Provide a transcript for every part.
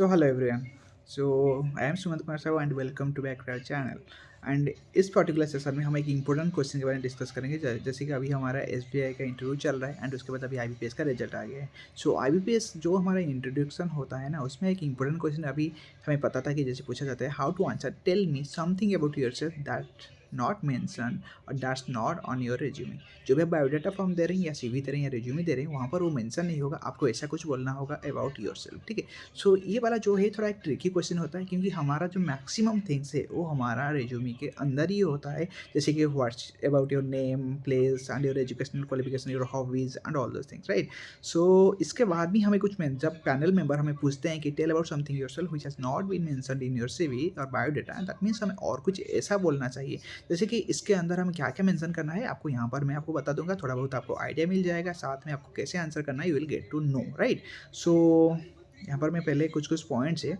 So hello everyone. So I am Sumant Kumar Sahu and welcome to back to our channel. And इस particular session में हम एक important question के बारे में डिस्कस करेंगे जैसे कि अभी हमारा एसबीआई का इंटरव्यू चल रहा है एंड उसके बाद अभी आईबीपीएस का रिजल्ट आ गया है। सो आईबीपीएस जो हमारा इंट्रोडक्शन होता है ना, उसमें एक इंपॉर्टेंट क्वेश्चन अभी हमें पता था कि जैसे पूछा जाता है, how to answer tell me something about your self that not mention और that's not on your resume. जो भी आप बायोडाटा फॉर्म दे रहे हैं या सीवी दे रहे हैं या रेज्यूमे दे रहे हैं, वहाँ पर वो मेंशन नहीं होगा, आपको ऐसा कुछ बोलना होगा अबाउट योर सेल्फ। ठीक है। सो ये वाला जो है थोड़ा एक ट्रिकी क्वेश्चन होता है, क्योंकि हमारा जो मैक्सिमम थिंग्स है वो हमारा रेज्यूमे के अंदर ही होता है। जैसे कि what's about your name, place and your educational qualification, your hobbies and all those things, right. So इसके बाद भी हमें कुछ जब पैनल मेंबर हमें पूछते हैं कि tell about something yourself which has not been mentioned in your CV और बायोडाटा, दैट मीन्स हमें और कुछ ऐसा बोलना चाहिए। जैसे कि इसके अंदर हमें क्या क्या मेंशन करना है, आपको यहाँ पर मैं आपको बता दूंगा, थोड़ा बहुत आपको आइडिया मिल जाएगा, साथ में आपको कैसे आंसर करना है you will get to know, right. So यहाँ पर मैं पहले कुछ कुछ पॉइंट्स है।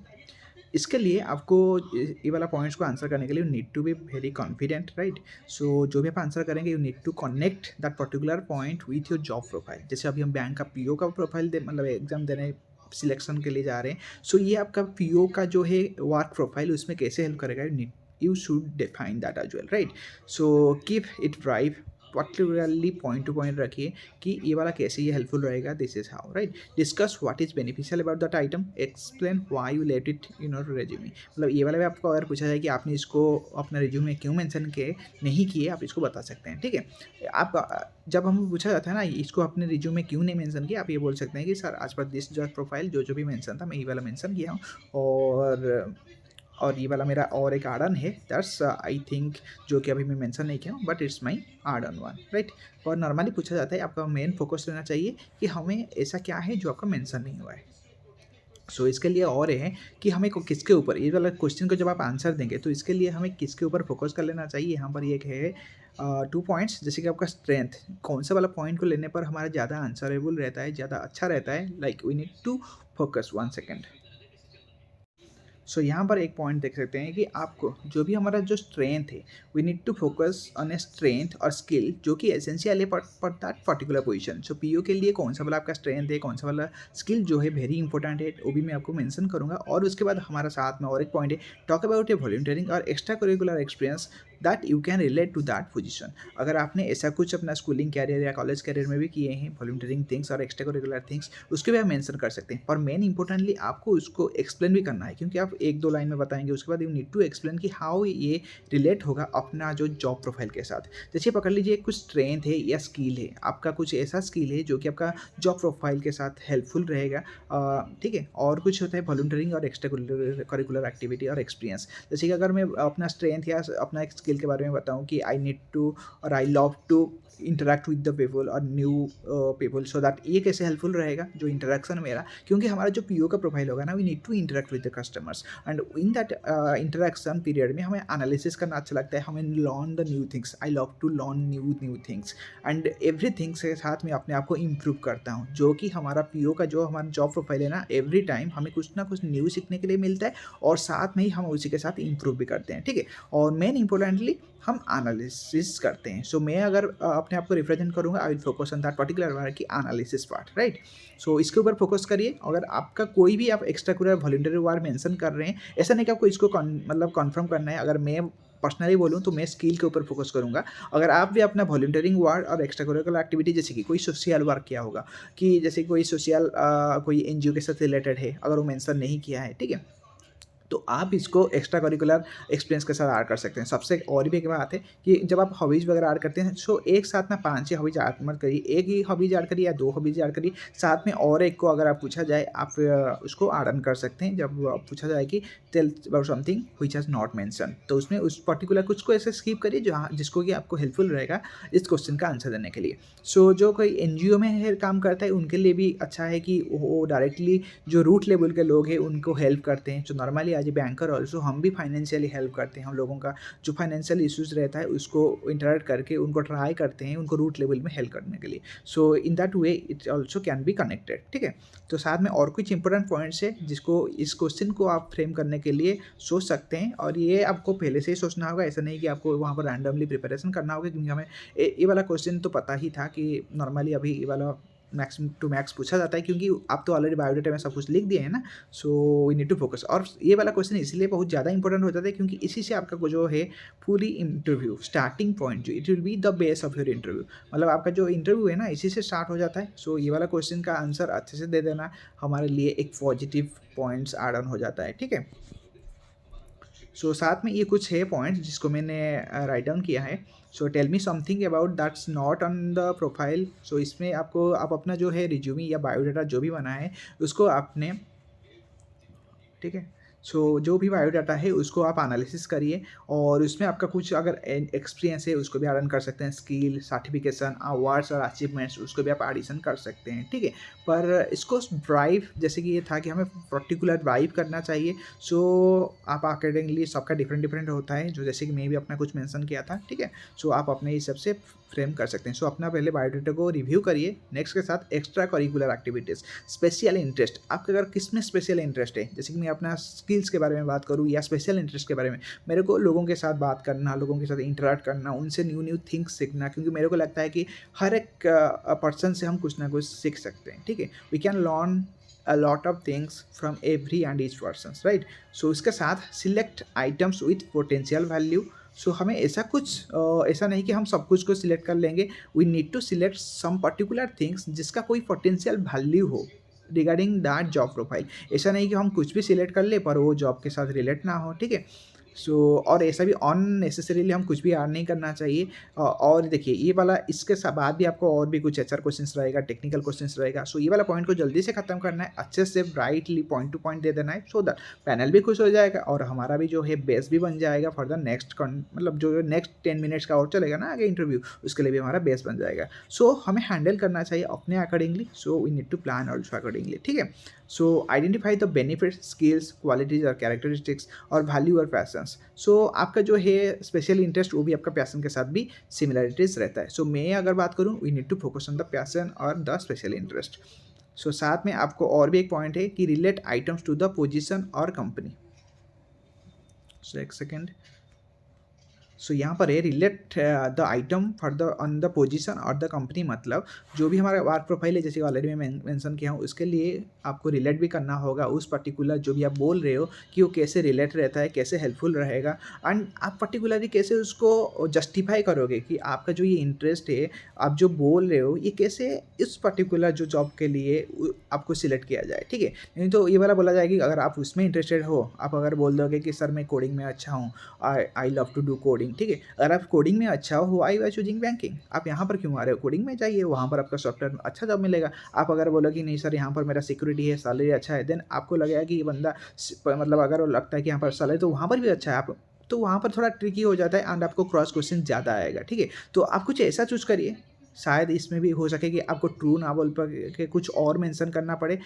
इसके लिए आपको ये वाला पॉइंट्स को आंसर करने के लिए you need to be very confident, right. So जो भी आप आंसर करेंगे you need to connect that particular point with your job profile. जैसे अभी हम बैंक का पीओ का प्रोफाइल दे मतलब एग्जाम देने सिलेक्शन के लिए जा रहे हैं। सो ये आपका पीओ का जो है वर्क प्रोफाइल, उसमें कैसे हेल्प करेगा, you should define that as well, right. So keep it drive, particularly point to point रखिए कि ये वाला कैसे ये हेल्पफुल रहेगा, this is how, right. Discuss what is beneficial about that item, explain why you let it in your resume. मतलब ये वाला भी आपको अगर पूछा जाए कि आपने इसको अपने रेज्यूमे में क्यों मेंशन किए नहीं किए, आप इसको बता सकते हैं। ठीक है। आप जब हम पूछा जाता है ना इसको अपने रिज्यूमे में क्यों नहीं मेंशन किया, आप ये बोल सकते हैं कि सर आज पर दिस जॉब प्रोफाइल जो भी मेंशन था मैं ये वाला मेंशन किया हूँ, और ये वाला मेरा और एक आर्डन है, दैट्स आई थिंक, जो कि अभी मैं मेंशन नहीं किया हूँ बट इट्स माई आर्डन वन, राइट। और नॉर्मली पूछा जाता है, आपका मेन फोकस रहना चाहिए कि हमें ऐसा क्या है जो आपका मेंशन नहीं हुआ है। सो इसके लिए और है कि हमें किसके ऊपर, ये वाला क्वेश्चन को जब आप आंसर देंगे तो इसके लिए हमें किसके ऊपर फोकस कर लेना चाहिए। यहाँ पर एक है 2 पॉइंट्स, जैसे कि आपका स्ट्रेंथ, कौन सा वाला पॉइंट को लेने पर हमारा ज़्यादा आंसरेबल रहता है, ज़्यादा अच्छा रहता है, like we need to focus 1 second. So यहाँ पर एक पॉइंट देख सकते हैं कि आपको जो भी हमारा जो स्ट्रेंथ है, we need to focus on a strength और स्किल जो कि एसेंशियल है for that particular position. So PO के लिए कौन सा वाला आपका स्ट्रेंथ है, कौन सा वाला स्किल जो है वेरी इंपॉर्टेंट है, वो भी मैं आपको मेंशन करूँगा। और उसके बाद हमारा साथ में और एक पॉइंट है, टॉक अबाउट ए वॉलंटियरिंग और extra curricular experience that you can relate to that position. अगर आपने ऐसा कुछ अपना स्कूलिंग कैरियर या कॉलेज कैरियर में भी किए हैं, वॉलंटियरिंग थिंग्स और एक्स्ट्रा करिकुलर थिंग्स, उसके भी आप मेंशन कर सकते हैं। और मेन इंपॉर्टेंटली आपको उसको एक्सप्लेन भी करना है, क्योंकि आप एक दो लाइन में बताएंगे, उसके बाद यू नीड टू एक्सप्लेन कि हाउ ये रिलेट होगा अपना जो जॉब प्रोफाइल के साथ। जैसे पकड़ लीजिए कुछ स्ट्रेंथ है या स्किल है, आपका कुछ ऐसा स्किल है जो कि आपका जॉब प्रोफाइल के साथ हेल्पफुल रहेगा, ठीक है। और कुछ होता है वॉलंटियरिंग और एक्स्ट्रा करिकुलर एक्टिविटी और एक्सपीरियंस। जैसे कि अगर मैं अपना स्ट्रेंथ या अपना एक स्किल के बारे में बताऊं कि आई नीड टू और I love to interact with the people और न्यू पीपल, सो दैट ये कैसे हेल्पफुल रहेगा जो इंटरेक्शन मेरा, क्योंकि हमारा जो पीओ का प्रोफाइल होगा ना, we need to interact with the customers and in that interaction period में हमें एनालिसिस करना अच्छा लगता है, हमें learn the new things, I love to learn new things and everything के साथ में अपने आप को इम्प्रूव करता हूँ। जो कि हमारा पीओ का जो हमारा जॉब प्रोफाइल है ना, एवरी टाइम हमें कुछ ना कुछ न्यू सीखने के लिए मिलता है और साथ में ही हम उसी के साथ इम्प्रूव भी करते हैं। ठीक है। और मेन इंपॉर्टेंटली हम एनालिसिस करते हैं। सो मैं अगर अपने आप को रिप्रेजेंट करूँगा, I will focus on that particular work की एनालिसिस पार्ट, राइट। सो इसके ऊपर फोकस करिए। अगर आपका कोई भी आप extra curricular voluntary work mention कर रहे हैं, ऐसा नहीं कि आपको इसको मतलब कन्फर्म करना है। अगर मैं पर्सनली बोलूँ तो मैं स्किल के ऊपर फोकस करूँगा। अगर आप भी अपना वॉलंटियरिंग वर्क और एक्स्ट्रा करिकुलर एक्टिविटी, जैसे कि कोई सोशल वर्क किया होगा, कि जैसे कोई सोशल कोई एनजीओ के साथ रिलेटेड है, अगर वो मेंशन नहीं किया है, ठीक है, तो आप इसको एक्स्ट्रा करिकुलर एक्सपीरियंस के साथ ऐड कर सकते हैं। सबसे और भी एक बात है कि जब आप हॉबीज़ वगैरह ऐड करते हैं, सो एक साथ में 5-6 हॉबीज़ ऐड मत करिए, एक ही हॉबीज़ ऐड करिए या 2 हॉबीज़ ऐड करिए, साथ में और एक को अगर आप पूछा जाए, आप उसको ऐड ऑन कर सकते हैं। जब पूछा जाए कि tell about something which has not mention, तो उसमें उस पर्टिकुलर कुछ को ऐसे स्किप करिए जहाँ जिसको कि आपको हेल्पफुल रहेगा इस क्वेश्चन का आंसर देने के लिए। सो जो कोई एनजीओ में है काम करता है, उनके लिए भी अच्छा है कि वो डायरेक्टली जो रूट लेवल के लोग हैं उनको हेल्प करते हैं। जो normally as a banker also हम भी फाइनेंशियली हेल्प करते हैं, हम लोगों का जो फाइनेंशियल इश्यूज रहता है उसको इंटरेक्ट करके उनको ट्राई करते हैं उनको रूट लेवल में हेल्प करने के लिए। So in that way it also can be connected, ठीक है। तो साथ में और कुछ इंपॉर्टेंट पॉइंट्स है जिसको इस क्वेश्चन को आप फ्रेम करने के लिए सोच सकते हैं, और ये आपको पहले से ही सोचना होगा, ऐसा नहीं कि आपको वहाँ पर रैंडमली प्रिपरेशन करना होगा, क्योंकि हमें ये वाला क्वेश्चन तो पता ही था कि नॉर्मली अभी ये वाला मैक्स टू मैक्स पूछा जाता है, क्योंकि आप तो ऑलरेडी बायोडाटा में सब कुछ लिख दिए हैं ना, so we need to focus. और ये वाला क्वेश्चन इसलिए बहुत ज़्यादा इंपॉर्टेंट हो जाता है क्योंकि इसी से आपका जो है पूरी इंटरव्यू स्टार्टिंग पॉइंट जो it will be the base of your interview, मतलब आपका जो इंटरव्यू है ना इसी से स्टार्ट हो जाता है। सो ये वाला क्वेश्चन का आंसर अच्छे से दे देना हमारे लिए एक पॉजिटिव पॉइंट्स ऐड ऑन हो जाता है, ठीक है। सो साथ में ये कुछ है पॉइंट्स जिसको मैंने राइट डाउन किया है। So tell me something about that's not on the profile. So इसमें आपको आप अपना जो है रिज्यूमी या बायोडाटा जो भी बना है उसको आपने, ठीक है, सो जो भी बायोडाटा है उसको आप एनालिसिस करिए और उसमें आपका कुछ अगर एक्सपीरियंस है उसको भी ऐड कर सकते हैं, स्किल, सर्टिफिकेशन, अवार्ड्स और अचीवमेंट्स उसको भी आप एडिशन कर सकते हैं, ठीक है। पर इसको ड्राइव, जैसे कि ये था कि हमें पर्टिकुलर ड्राइव करना चाहिए। सो आप अकॉर्डिंगली सबका डिफरेंट डिफरेंट होता है, जो जैसे कि मैं भी अपना कुछ मेंशन किया था, ठीक है। सो आप अपने हिसाब से फ्रेम कर सकते हैं। सो अपना पहले बायोडाटा को रिव्यू करिए। नेक्स्ट के साथ extra curricular activities, special interest, आपका अगर किस में स्पेशल इंटरेस्ट है, जैसे कि मैं अपना स्किल्स के बारे में बात करूँ या स्पेशल इंटरेस्ट के बारे में, मेरे को लोगों के साथ बात करना, लोगों के साथ इंटरेक्ट करना, उनसे न्यू न्यू थिंग्स सीखना, क्योंकि मेरे को लगता है कि हर एक पर्सन से हम कुछ ना कुछ सीख सकते हैं, ठीक है। We can learn a lot of things from every and each persons, right? So इसके साथ select items with potential value। सो हमें ऐसा कुछ ऐसा नहीं कि हम सब कुछ को सिलेक्ट कर लेंगे। We need to select some particular things जिसका कोई पोटेंशियल वैल्यू हो रिगार्डिंग दैट जॉब प्रोफाइल। ऐसा नहीं कि हम कुछ भी सिलेक्ट कर ले पर वो जॉब के साथ रिलेट ना हो, ठीक है। सो और ऐसा भी अननेसेसरीली हम कुछ भी ऐड नहीं करना चाहिए। और देखिए ये वाला इसके बाद भी आपको और भी कुछ एचआर क्वेश्चंस रहेगा, टेक्निकल क्वेश्चंस रहेगा। सो ये वाला पॉइंट को जल्दी से खत्म करना है, अच्छे से ब्राइटली पॉइंट टू पॉइंट दे देना है, सो दैट पैनल भी खुश हो जाएगा और हमारा भी जो है बेस भी बन जाएगा फॉर द नेक्स्ट, मतलब जो नेक्स्ट 10 मिनट्स का और चलेगा ना आगे इंटरव्यू, उसके लिए भी हमारा बेस बन जाएगा। सो हमें हैंडल करना चाहिए अपने accordingly. So we need to plan also accordingly, ठीक है। So identify the benefits, skills, qualities और कैरेक्टरिस्टिक्स और वैल्यू और पैशंस। सो आपका जो है स्पेशल इंटरेस्ट वो भी आपका पैशन के साथ भी सिमिलरिटीज रहता है। सो मैं अगर बात करूँ, we need to focus on the passion और द स्पेशल इंटरेस्ट। सो साथ में आपको और भी एक पॉइंट है कि relate items to the position और कंपनी। सो एक सेकेंड, सो यहाँ पर है relate the item for the on the position और द कंपनी, मतलब जो भी हमारा वर्क प्रोफाइल है, जैसे ऑलरेडी मैं मेंशन किया हूँ, उसके लिए आपको रिलेट भी करना होगा उस पर्टिकुलर जो भी आप बोल रहे हो कि वो कैसे रिलेट रहता है, कैसे हेल्पफुल रहेगा, एंड आप पर्टिकुलरली कैसे उसको जस्टिफाई करोगे कि आपका जो ये इंटरेस्ट है, आप जो बोल रहे हो, ये कैसे इस पर्टिकुलर जो जॉब के लिए आपको सिलेक्ट किया जाए, ठीक है। नहीं तो ये वाला बोला जाएगा कि अगर आप उसमें इंटरेस्टेड हो, आप अगर बोल दोगे कि सर मैं कोडिंग में अच्छा हूँ, I love to do coding, ठीक है। अगर आप कोडिंग में अच्छा हो, आई आर चूजिंग बैंकिंग, आप यहाँ पर क्यों आ रहे हो, कोडिंग में जाइए, वहाँ पर आपका सॉफ्टवेयर में अच्छा जॉब मिलेगा। आप अगर बोलो कि नहीं सर यहाँ पर मेरा सिक्योरिटी है, सैलरी अच्छा है, देन आपको लगेगा कि ये बंदा मतलब अगर वो लगता है कि यहाँ पर सैलरी तो वहाँ पर भी अच्छा है, आप तो वहाँ पर थोड़ा ट्रिकी हो जाता है एंड आपको क्रॉस क्वेश्चन ज़्यादा आएगा, ठीक है। तो आप कुछ ऐसा चूज करिए, शायद इसमें भी हो सके कि आपको ट्रू ना बोल पर के कुछ और मेंशन करना पड़े।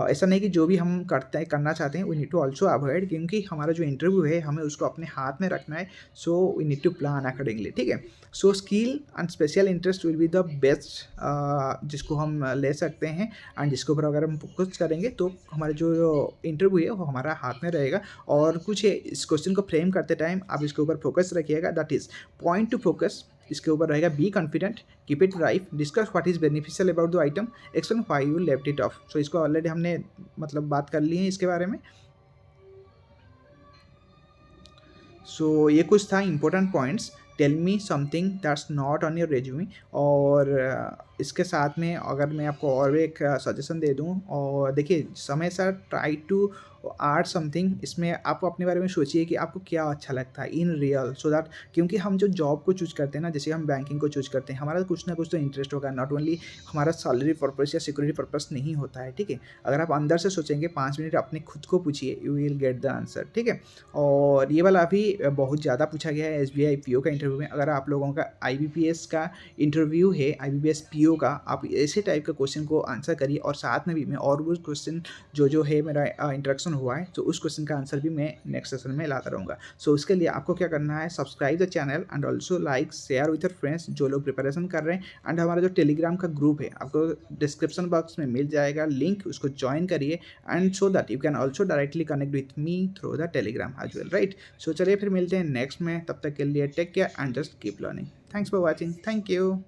ऐसा नहीं कि जो भी हम करना चाहते हैं we need to also avoid, क्योंकि हमारा जो इंटरव्यू है हमें उसको अपने हाथ में रखना है। So we need to plan accordingly, ठीक है। So skill and special interest will be the best जिसको हम ले सकते हैं एंड जिसके ऊपर अगर हम फोकस करेंगे तो हमारा जो इंटरव्यू है वो हमारा हाथ में रहेगा। और कुछ इस क्वेश्चन को फ्रेम करते टाइम आप इसके ऊपर फोकस रखिएगा, that is point to focus. इसके ऊपर रहेगा be confident, keep it right, discuss what is beneficial about the item, explain why you left it off. So इसको ऑलरेडी हमने मतलब बात कर ली है इसके बारे में। सो ये कुछ था important points, tell me something that's not on your resume. और इसके साथ में अगर मैं आपको और एक सजेशन दे दूं, और देखिए समय sir try to art something, इसमें आप अपने बारे में सोचिए कि आपको क्या अच्छा लगता है इन रियल, सो दैट क्योंकि हम जो जॉब को चूज करते हैं ना, जैसे हम बैंकिंग को चूज करते हैं, हमारा कुछ ना कुछ तो इंटरेस्ट होगा, नॉट ओनली हमारा सैलरी पर्पस या सिक्योरिटी पर्पस नहीं होता है, ठीक है। अगर आप अंदर से सोचेंगे 5 मिनट अपने खुद को पूछिए, you will get the answer, ठीक है। और ये वाला अभी बहुत ज़्यादा पूछा गया है SBI PO का इंटरव्यू में। अगर आप लोगों का IBPS का इंटरव्यू है, IBPS PO का, आप ऐसे टाइप का क्वेश्चन को आंसर करिए। और साथ में भी मैं और वो क्वेश्चन जो है मेरा इंटरेक्शन हुआ है, तो उस क्वेश्चन का आंसर भी मैं नेक्स्ट सेशन में लाता रहूँगा। सो उसके लिए आपको क्या करना है, subscribe the channel and also like share with your friends जो लोग प्रिपरेशन कर रहे हैं। एंड हमारा जो टेलीग्राम का ग्रुप है आपको डिस्क्रिप्शन बॉक्स में मिल जाएगा लिंक, उसको ज्वाइन करिए and so that you can also directly connect with me through the Telegram as well, right. So चलिए फिर मिलते हैं नेक्स्ट में, तब तक के लिए take care and just keep learning. Thanks for watching, thank you.